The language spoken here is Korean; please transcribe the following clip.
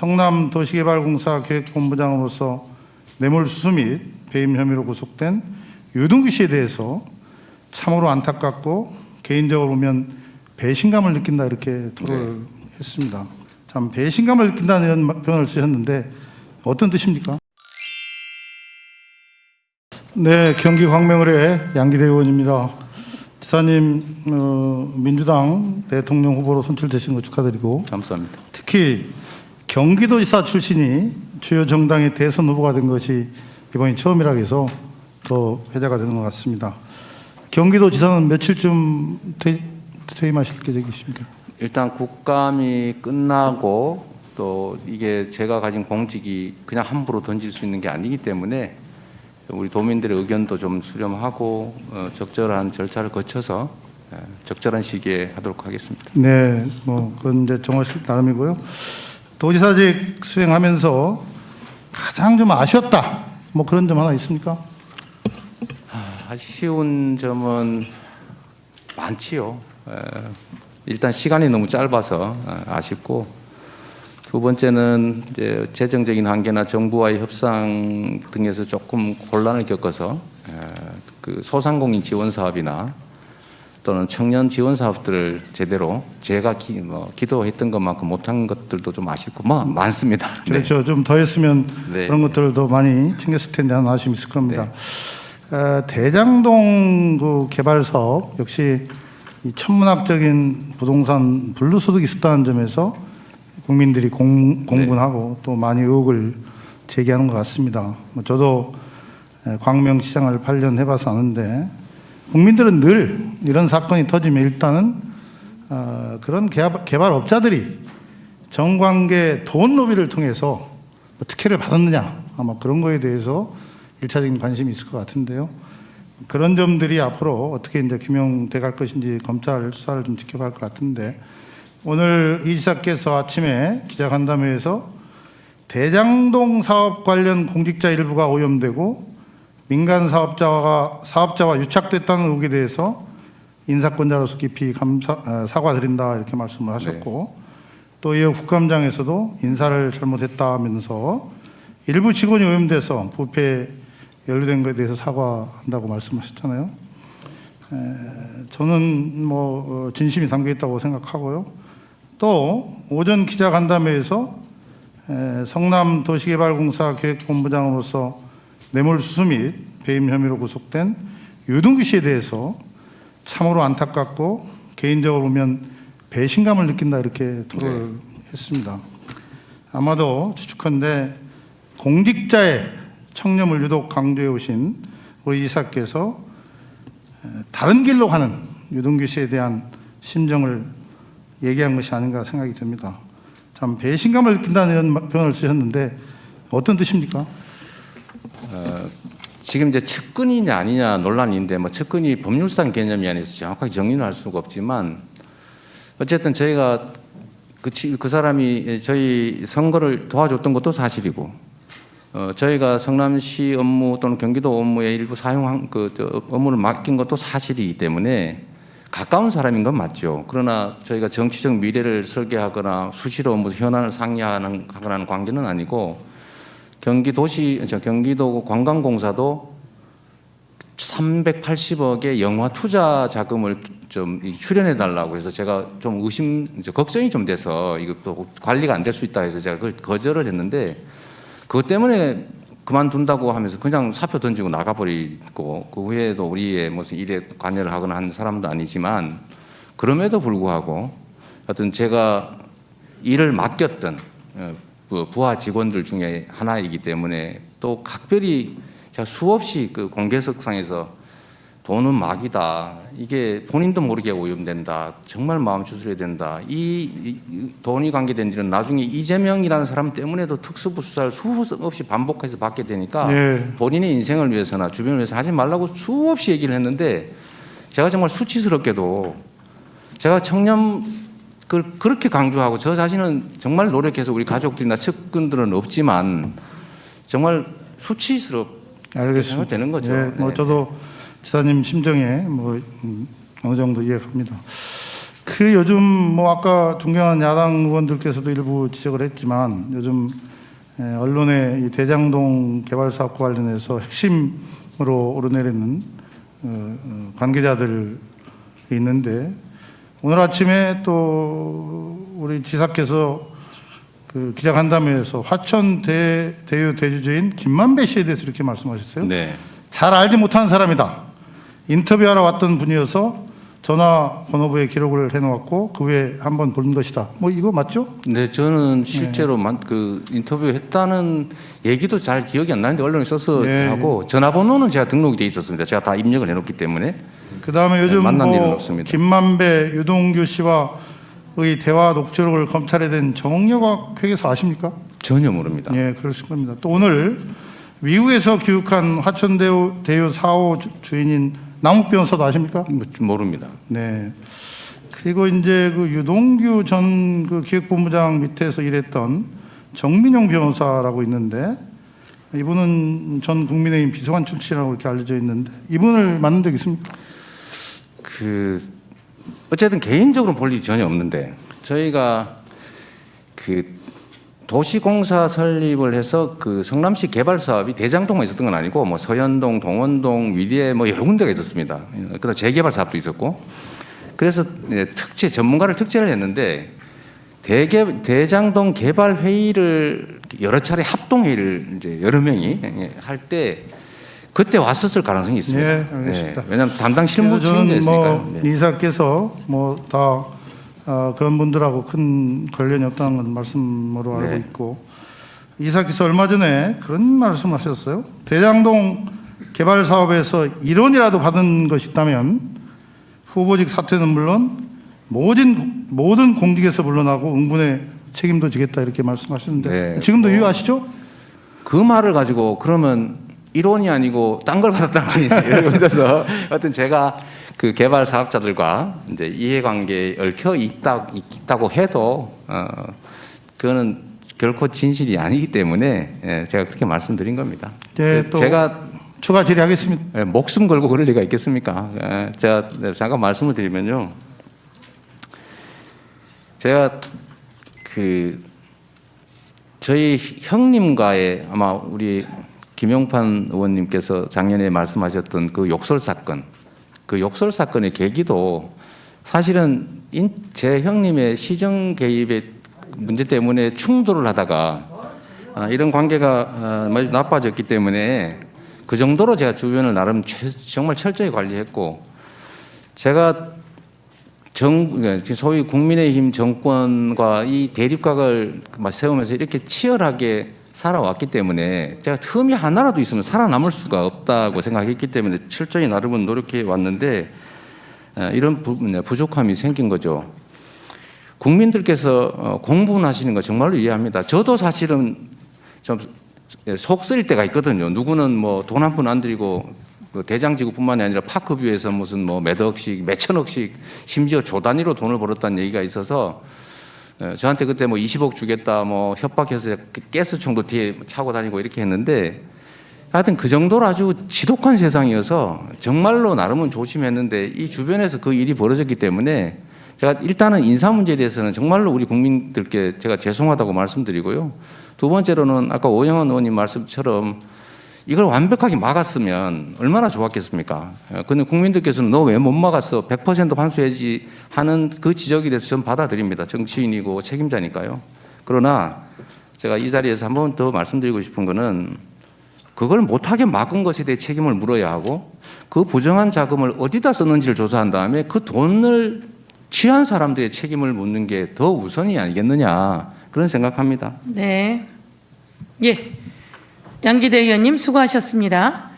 성남도시개발공사 계획본부장으로서 뇌물수수 및 배임 혐의로 구속된 유동규 씨에 대해서 참으로 안타깝고 개인적으로 보면 배신감을 느낀다 이렇게 토로를 했습니다. 참 배신감을 느낀다는 이런 표현을 쓰셨는데 어떤 뜻입니까? 네, 경기 광명을의 양기대 의원입니다. 지사님 민주당 대통령 후보로 선출되신 거 축하드리고 감사합니다. 특히 경기도지사 출신이 주요 정당의 대선 후보가 된 것이 이번이 처음이라 해서 더 회자가 되는 것 같습니다. 경기도지사는 며칠쯤 퇴임하실 계획이십니까? 일단 국감이 끝나고 또 이게 제가 가진 공직이 그냥 함부로 던질 수 있는 게 아니기 때문에 우리 도민들의 의견도 좀 수렴하고 적절한 절차를 거쳐서 적절한 시기에 하도록 하겠습니다. 네, 뭐 그건 이제 정하실 나름이고요. 도지사직 수행하면서 가장 좀 아쉬웠다, 뭐 그런 점 하나 있습니까? 아쉬운 점은 많지요. 일단 시간이 너무 짧아서 아쉽고, 두 번째는 이제 재정적인 한계나 정부와의 협상 등에서 조금 곤란을 겪어서 그 소상공인 지원 사업이나 또는 청년 지원 사업들을 제대로 제가 기도했던 것만큼 못한 것들도 좀 아쉽고 많습니다. 그렇죠. 네. 좀 더 했으면 네. 그런 것들도 많이 챙겼을 텐데 하는 아쉬움이 있을 겁니다. 네. 대장동 그 개발 사업 역시 이 천문학적인 부동산 분류소득이 있었다는 점에서 국민들이 공분하고 또 많이 의혹을 제기하는 것 같습니다. 저도 광명시장을 8년 해봐서 아는데 국민들은 늘 이런 사건이 터지면 일단은 그런 개발업자들이 정관계 돈 로비를 통해서 특혜를 받았느냐 아마 그런 거에 대해서 일차적인 관심이 있을 것 같은데요. 그런 점들이 앞으로 어떻게 이제 규명돼 갈 것인지 검찰 수사를 좀 지켜봐야 할 것 같은데, 오늘 이 지사께서 아침에 기자간담회에서 대장동 사업 관련 공직자 일부가 오염되고 민간 사업자와 유착됐다는 의혹에 대해서 인사권자로서 깊이 사과드린다 이렇게 말씀을 하셨고, 또 이어 국감장에서도 인사를 잘못했다면서 일부 직원이 오염돼서 부패에 연루된 것에 대해서 사과한다고 말씀하셨잖아요. 저는 뭐 진심이 담겨 있다고 생각하고요. 또 오전 기자간담회에서 성남도시개발공사 계획본부장으로서 뇌물수수 및 배임 혐의로 구속된 유동규 씨에 대해서 참으로 안타깝고 개인적으로 보면 배신감을 느낀다 이렇게 토로를 했습니다. 아마도 추측컨대 공직자의 청렴을 유독 강조해 오신 우리 이사께서 다른 길로 가는 유동규 씨에 대한 심정을 얘기한 것이 아닌가 생각이 듭니다. 참 배신감을 느낀다는 이런 표현을 쓰셨는데 어떤 뜻입니까? 지금 이제 측근이냐 아니냐 논란인데 측근이 법률상 개념이 아니어서 정확하게 정리는 할 수가 없지만, 어쨌든 저희가 그 사람이 저희 선거를 도와줬던 것도 사실이고, 저희가 성남시 업무 또는 경기도 업무에 일부 사용한 업무를 맡긴 것도 사실이기 때문에 가까운 사람인 건 맞죠. 그러나 저희가 정치적 미래를 설계하거나 수시로 업무 현안을 상의하는 관계는 아니고, 경기도 관광공사도 380억의 영화 투자 자금을 좀 출연해 달라고 해서 제가 좀 걱정이 좀 돼서 이것도 관리가 안 될 수 있다 해서 제가 그걸 거절을 했는데, 그것 때문에 그만둔다고 하면서 그냥 사표 던지고 나가버리고, 그 후에도 우리의 무슨 일에 관여를 하거나 한 사람도 아니지만, 그럼에도 불구하고 하여튼 제가 일을 맡겼던 부하 직원들 중에 하나이기 때문에, 또 각별히 제가 수없이 그 공개석상에서 돈은 막이다, 이게 본인도 모르게 오염된다, 정말 마음 추스려야 된다, 이 돈이 관계된 일은 나중에 이재명이라는 사람 때문에도 특수부 수사를 수없이 반복해서 받게 되니까 본인의 인생을 위해서나 주변을 위해서 하지 말라고 수없이 얘기를 했는데, 제가 정말 수치스럽게도 제가 청렴 그렇게 강조하고 저 자신은 정말 노력해서 우리 가족들이나 측근들은 없지만 정말 수치스럽게 생각되는 거죠. 네, 뭐 저도 지사님 심정에 뭐 어느 정도 이해합니다. 그 요즘 뭐 아까 존경하는 야당 의원들께서도 일부 지적을 했지만 요즘 언론에 이 대장동 개발 사업과 관련해서 핵심으로 오르내리는 관계자들이 있는데 오늘 아침에 또 우리 지사께서 그 기자간담회에서 화천 대유 대주주인 김만배 씨에 대해서 이렇게 말씀하셨어요. 네. 잘 알지 못하는 사람이다. 인터뷰하러 왔던 분이어서 전화번호부에 기록을 해놓았고 그 후에 한번 본 것이다. 뭐 이거 맞죠? 네, 저는 실제로 그 인터뷰 했다는 얘기도 잘 기억이 안 나는데 언론에 써서 네. 하고 전화번호는 제가 등록이 돼 있었습니다. 제가 다 입력을 해놓기 때문에. 그 다음에 요즘 만난 일은 뭐 없습니다. 김만배, 유동규 씨와의 대화 녹취록을 검찰에 된 정영학 회계사 아십니까? 전혀 모릅니다. 예, 그러실 겁니다. 또 오늘 미국에서 귀국한 화천대유 4호 주인인 남욱 변호사도 아십니까? 모릅니다. 네. 그리고 이제 그 유동규 전 그 기획본부장 밑에서 일했던 정민용 변호사라고 있는데 이분은 전 국민의힘 비서관 출신이라고 이렇게 알려져 있는데 이분을 만난 적 있습니까? 어쨌든 개인적으로 볼 일이 전혀 없는데 저희가 그 도시공사 설립을 해서 그 성남시 개발 사업이 대장동만 있었던 건 아니고 뭐 서현동, 동원동, 위리에 뭐 여러 군데가 있었습니다. 그다음 재개발 사업도 있었고 그래서 전문가를 특제를 했는데 대장동 개발 회의를 여러 차례 합동 회의를 이제 여러 명이 할 때 그때 왔었을 가능성이 있습니다. 예, 알겠습니다. 네, 왜냐하면 담당 실무 저는 책임자였으니까요. 뭐 이사께서 뭐 다 그런 분들하고 큰 관련이 없다는 건 말씀으로 알고 네. 있고 이사께서 얼마 전에 그런 말씀하셨어요. 대장동 개발 사업에서 1원이라도 받은 것이 있다면 후보직 사퇴는 물론 모든 공직에서 물러나고 응분의 책임도 지겠다 이렇게 말씀하셨는데 네. 지금도 유효하시죠? 그 말을 가지고 그러면 1원이 아니고 딴 걸 받았다는 말이냐 이러면서 하여튼 제가 그 개발 사업자들과 이제 이해관계에 얽혀 있다고 해도 그거는 결코 진실이 아니기 때문에 제가 그렇게 말씀드린 겁니다. 네, 또 제가 추가 질의하겠습니다. 목숨 걸고 그럴 리가 있겠습니까? 제가 잠깐 말씀을 드리면요. 제가 저희 형님과의 아마 우리 김용판 의원님께서 작년에 말씀하셨던 그 욕설 사건의 계기도 사실은 제 형님의 시정 개입의 문제 때문에 충돌을 하다가 이런 관계가 많이 나빠졌기 때문에 그 정도로 제가 주변을 나름 정말 철저히 관리했고 제가 소위 국민의힘 정권과 이 대립각을 세우면서 이렇게 치열하게 살아왔기 때문에 제가 틈이 하나라도 있으면 살아남을 수가 없다고 생각했기 때문에 철저히 나름은 노력해 왔는데 이런 부족함이 생긴 거죠. 국민들께서 공분하시는 거 정말로 이해합니다. 저도 사실은 좀 속 쓰릴 때가 있거든요. 누구는 뭐 돈 한 푼 안 들이고 대장지구뿐만이 아니라 파크뷰에서 무슨 뭐 몇 억씩, 몇 천억씩 심지어 조 단위로 돈을 벌었다는 얘기가 있어서 저한테 그때 뭐 20억 주겠다 뭐 협박해서 가스총도 뒤에 차고 다니고 이렇게 했는데 하여튼 그 정도로 아주 지독한 세상이어서 정말로 나름은 조심했는데 이 주변에서 그 일이 벌어졌기 때문에 제가 일단은 인사 문제에 대해서는 정말로 우리 국민들께 제가 죄송하다고 말씀드리고요. 두 번째로는 아까 오영환 의원님 말씀처럼 이걸 완벽하게 막았으면 얼마나 좋았겠습니까? 근데 국민들께서는 너 왜 못 막았어? 100% 환수해야지 하는 그 지적에 대해서 전 받아들입니다. 정치인이고 책임자니까요. 그러나 제가 이 자리에서 한 번 더 말씀드리고 싶은 거는 그걸 못하게 막은 것에 대해 책임을 물어야 하고 그 부정한 자금을 어디다 썼는지를 조사한 다음에 그 돈을 취한 사람들의 책임을 묻는 게 더 우선이 아니겠느냐 그런 생각합니다. 네. 예. 양기대 의원님 수고하셨습니다.